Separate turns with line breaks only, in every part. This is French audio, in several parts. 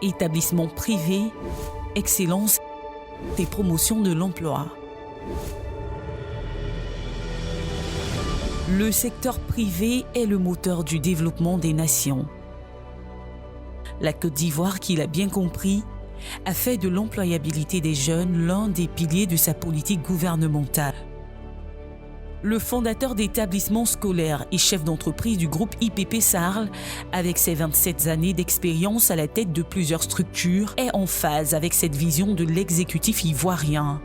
Établissement privé, excellence et promotion de l'emploi. Le secteur privé est le moteur du développement des nations. La Côte d'Ivoire, qui l'a bien compris, a fait de l'employabilité des jeunes l'un des piliers de sa politique gouvernementale. Le fondateur d'établissements scolaires et chef d'entreprise du groupe IPP Sarl, avec ses 27 années d'expérience à la tête de plusieurs structures, est en phase avec cette vision de l'exécutif ivoirien.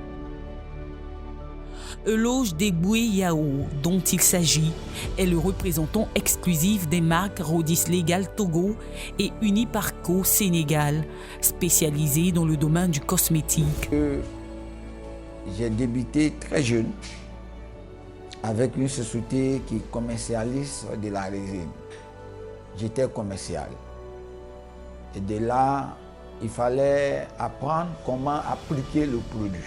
Elodie Degbouyao, dont il s'agit, est le représentant exclusif des marques Rodis Legal Togo et Uniparco Sénégal, spécialisé dans le domaine du cosmétique.
J'ai débuté très jeune avec une société qui commercialise de la résine. J'étais commercial. Et de là, il fallait apprendre comment appliquer le produit.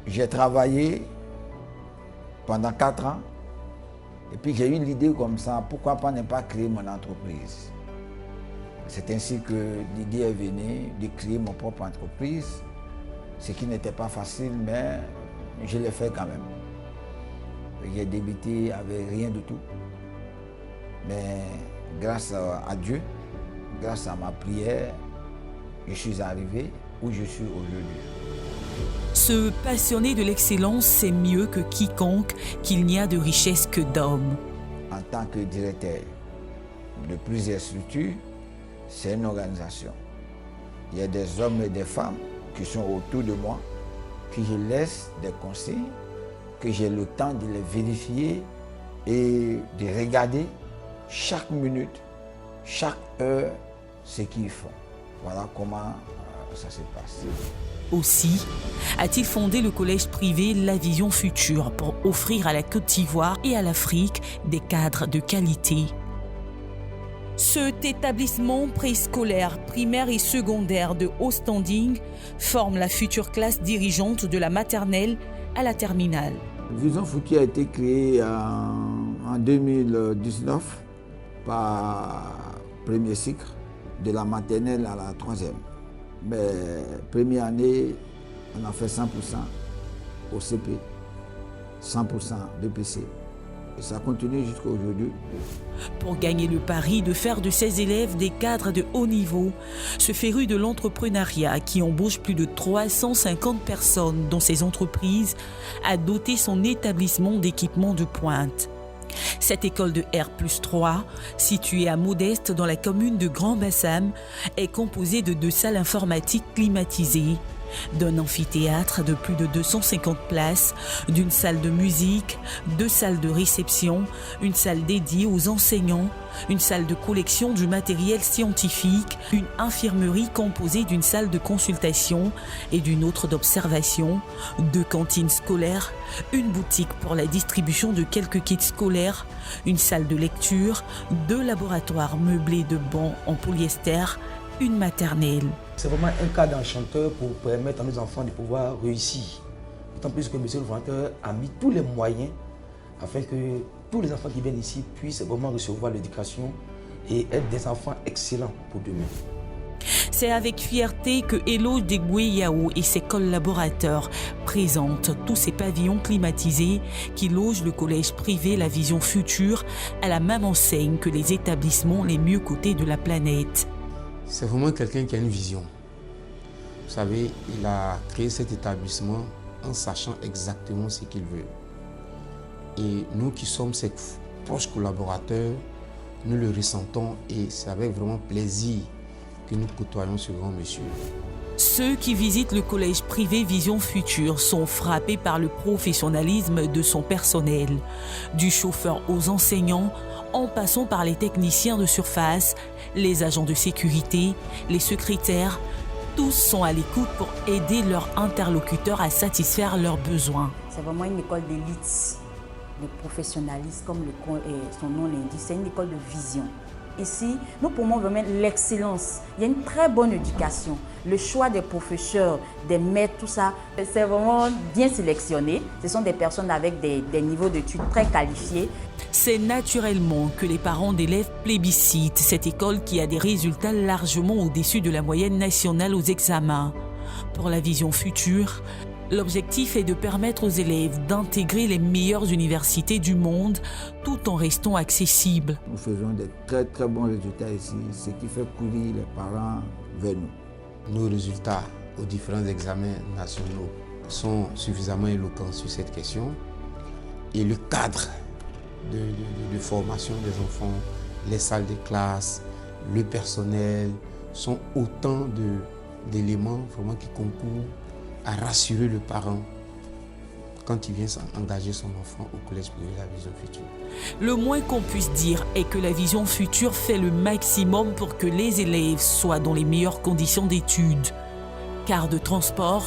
J'ai travaillé pendant 4 ans. Et puis j'ai eu l'idée comme ça, pourquoi pas ne pas créer mon entreprise. C'est ainsi que l'idée est venue de créer mon propre entreprise, ce qui n'était pas facile, mais je l'ai fait quand même. J'ai débuté avec rien du tout. Mais grâce à Dieu, grâce à ma prière, je suis arrivé où je suis aujourd'hui.
Se passionner de l'excellence, c'est mieux que quiconque, qu'il n'y a de richesse que d'hommes.
En tant que directeur de plusieurs structures, c'est une organisation. Il y a des hommes et des femmes qui sont autour de moi, que je laisse des conseils, que j'ai le temps de les vérifier et de regarder chaque minute, chaque heure, ce qu'ils font. Voilà comment ça se passe.
Aussi, a-t-il fondé le collège privé La Vision Future pour offrir à la Côte d'Ivoire et à l'Afrique des cadres de qualité. Cet établissement préscolaire, primaire et secondaire de haut standing forme la future classe dirigeante de la maternelle à la terminale.
Vision Future a été créée en 2019 par premier cycle, de la maternelle à la 3e. Mais première année, on a fait 100% au CP, 100% de PC. Et ça continue jusqu'à aujourd'hui.
Pour gagner le pari de faire de ses élèves des cadres de haut niveau, ce féru de l'entrepreneuriat qui embauche plus de 350 personnes dans ses entreprises a doté son établissement d'équipements de pointe. Cette école de R+3, située à Modeste dans la commune de Grand Bassam, est composée de 2 salles informatiques climatisées, d'un amphithéâtre de plus de 250 places, d'une salle de musique, 2 salles de réception, une salle dédiée aux enseignants, une salle de collection du matériel scientifique, une infirmerie composée d'une salle de consultation et d'une autre d'observation, 2 cantines scolaires, une boutique pour la distribution de quelques kits scolaires, une salle de lecture, 2 laboratoires meublés de bancs en polyester, une maternelle.
C'est vraiment un cas d'enchanteur pour permettre à nos enfants de pouvoir réussir. D'autant plus que M. le fondateur a mis tous les moyens afin que tous les enfants qui viennent ici puissent vraiment recevoir l'éducation et être des enfants excellents pour demain.
C'est avec fierté que Elodie Degbouyao et ses collaborateurs présentent tous ces pavillons climatisés qui logent le collège privé La Vision Future à la même enseigne que les établissements les mieux cotés de la planète.
C'est vraiment quelqu'un qui a une vision. Vous savez, il a créé cet établissement en sachant exactement ce qu'il veut. Et nous qui sommes ses proches collaborateurs, nous le ressentons et c'est avec vraiment plaisir que nous côtoyons ce grand monsieur.
Ceux qui visitent le collège privé Vision Future sont frappés par le professionnalisme de son personnel, du chauffeur aux enseignants, en passant par les techniciens de surface, les agents de sécurité, les secrétaires. Tous sont à l'écoute pour aider leurs interlocuteurs à satisfaire leurs besoins.
C'est vraiment une école d'élite, de professionnalisme, comme son nom l'indique. C'est une école de vision. ici, nous promouvons vraiment l'excellence. Il y a une très bonne éducation. Le choix des professeurs, des maîtres, tout ça, c'est vraiment bien sélectionné. Ce sont des personnes avec des niveaux d'études très qualifiés.
C'est naturellement que les parents d'élèves plébiscitent cette école qui a des résultats largement au-dessus de la moyenne nationale aux examens. Pour la vision future, l'objectif est de permettre aux élèves d'intégrer les meilleures universités du monde tout en restant accessibles.
Nous faisons des très très bons résultats ici, ce qui fait courir les parents vers nous.
Nos résultats aux différents examens nationaux sont suffisamment éloquents sur cette question et le cadre de formation des enfants, les salles de classe, le personnel sont autant d'éléments vraiment qui concourent à rassurer le parent quand il vient engager son enfant au collège privé La Vision Future.
Le moins qu'on puisse dire est que La Vision Future fait le maximum pour que les élèves soient dans les meilleures conditions d'études. Cars de transport,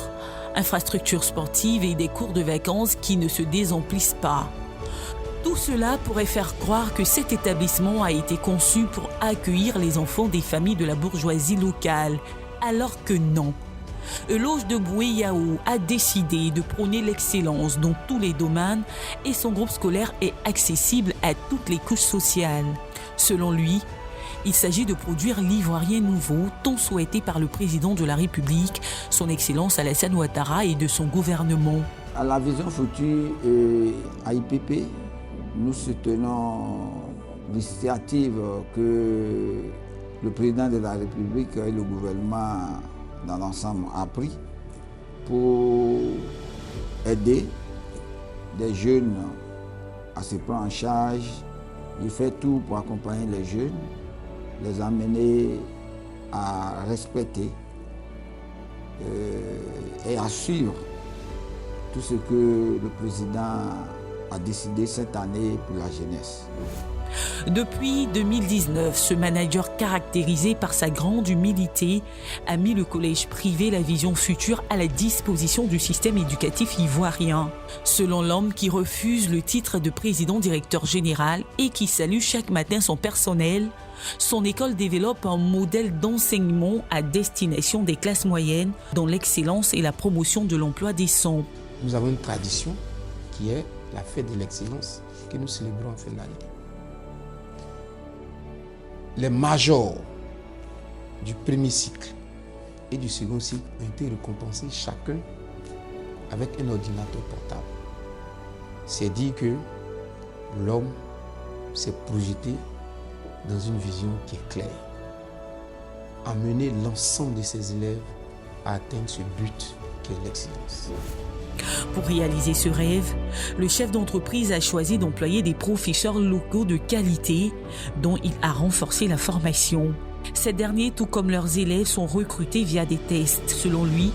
infrastructures sportives et des cours de vacances qui ne se désemplissent pas. Tout cela pourrait faire croire que cet établissement a été conçu pour accueillir les enfants des familles de la bourgeoisie locale, alors que non. Eloge de Boué-Yao a décidé de prôner l'excellence dans tous les domaines et son groupe scolaire est accessible à toutes les couches sociales. Selon lui, il s'agit de produire l'Ivoirien nouveau, tant souhaité par le président de la République, son Excellence Alassane Ouattara et de son gouvernement.
À La Vision Future et à IPP, nous soutenons l'initiative que le président de la République et le gouvernement dans l'ensemble a pris pour aider des jeunes à se prendre en charge. Il fait tout pour accompagner les jeunes, les amener à respecter et à suivre tout ce que le président a décidé cette année pour la jeunesse.
Depuis 2019, ce manager caractérisé par sa grande humilité a mis le collège privé La Vision Future à la disposition du système éducatif ivoirien. Selon l'homme qui refuse le titre de président-directeur général et qui salue chaque matin son personnel, son école développe un modèle d'enseignement à destination des classes moyennes dans l'excellence et la promotion de l'emploi décent.
Nous avons une tradition qui est la fête de l'excellence que nous célébrons en fin d'année. Les majors du premier cycle et du second cycle ont été récompensés chacun avec un ordinateur portable. C'est dire que l'homme s'est projeté dans une vision qui est claire. Amener l'ensemble de ses élèves à atteindre ce but qui est l'excellence.
Pour réaliser ce rêve, le chef d'entreprise a choisi d'employer des professeurs locaux de qualité dont il a renforcé la formation. Ces derniers, tout comme leurs élèves, sont recrutés via des tests. Selon lui,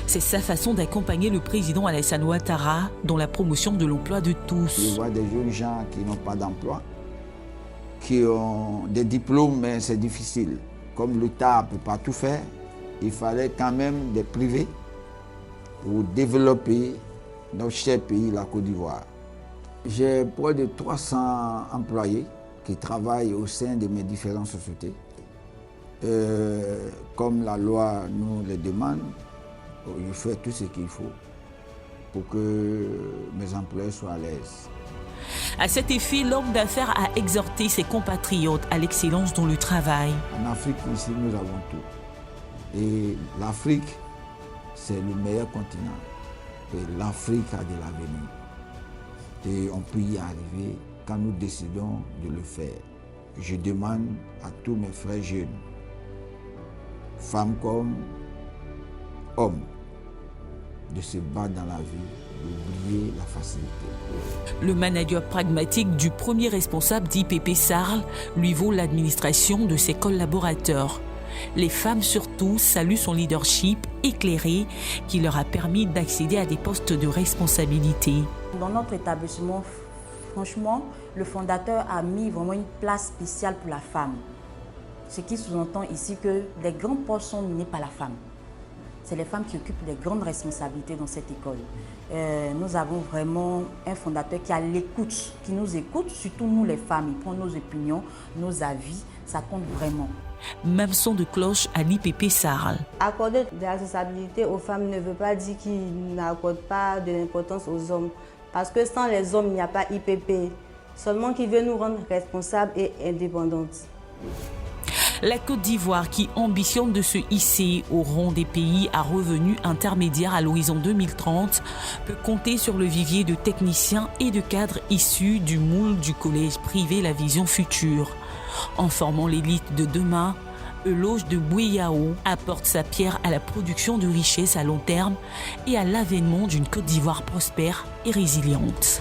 c'est sa façon d'accompagner le président Alassane Ouattara dans la promotion de l'emploi de tous.
Je vois des jeunes gens qui n'ont pas d'emploi, qui ont des diplômes, mais c'est difficile. Comme l'État ne peut pas tout faire, il fallait quand même des privés pour développer notre cher pays, la Côte d'Ivoire. J'ai près de 300 employés qui travaillent au sein de mes différentes sociétés. Comme la loi nous le demande, je fais tout ce qu'il faut pour que mes employés soient à l'aise.
À cet effet, l'homme d'affaires a exhorté ses compatriotes à l'excellence dans le travail.
En Afrique, ici, nous avons tout. Et l'Afrique, c'est le meilleur continent. Et l'Afrique a de l'avenir. Et on peut y arriver quand nous décidons de le faire. Je demande à tous mes frères jeunes, femmes comme hommes, de se battre dans la vie, d'oublier la facilité.
Le manager pragmatique du premier responsable d'IPP Sarl lui vaut l'administration de ses collaborateurs. Les femmes surtout saluent son leadership éclairé qui leur a permis d'accéder à des postes de responsabilité.
Dans notre établissement, franchement, le fondateur a mis vraiment une place spéciale pour la femme. Ce qui sous-entend ici que les grands postes sont menés par la femme. C'est les femmes qui occupent les grandes responsabilités dans cette école. Nous avons vraiment un fondateur qui a l'écoute, qui nous écoute, surtout nous les femmes. Il prend nos opinions, nos avis ça compte vraiment.
Même son de cloche à l'IPP Sarl.
Accorder de la responsabilité aux femmes ne veut pas dire qu'ils n'accordent pas de l'importance aux hommes. Parce que sans les hommes, il n'y a pas IPP. Seulement qui veut nous rendre responsables et indépendantes.
La Côte d'Ivoire, qui ambitionne de se hisser au rang des pays à revenus intermédiaires à l'horizon 2030, peut compter sur le vivier de techniciens et de cadres issus du moule du collège privé La Vision Future. En formant l'élite de demain, Euloge de Bouéyao apporte sa pierre à la production de richesses à long terme et à l'avènement d'une Côte d'Ivoire prospère et résiliente.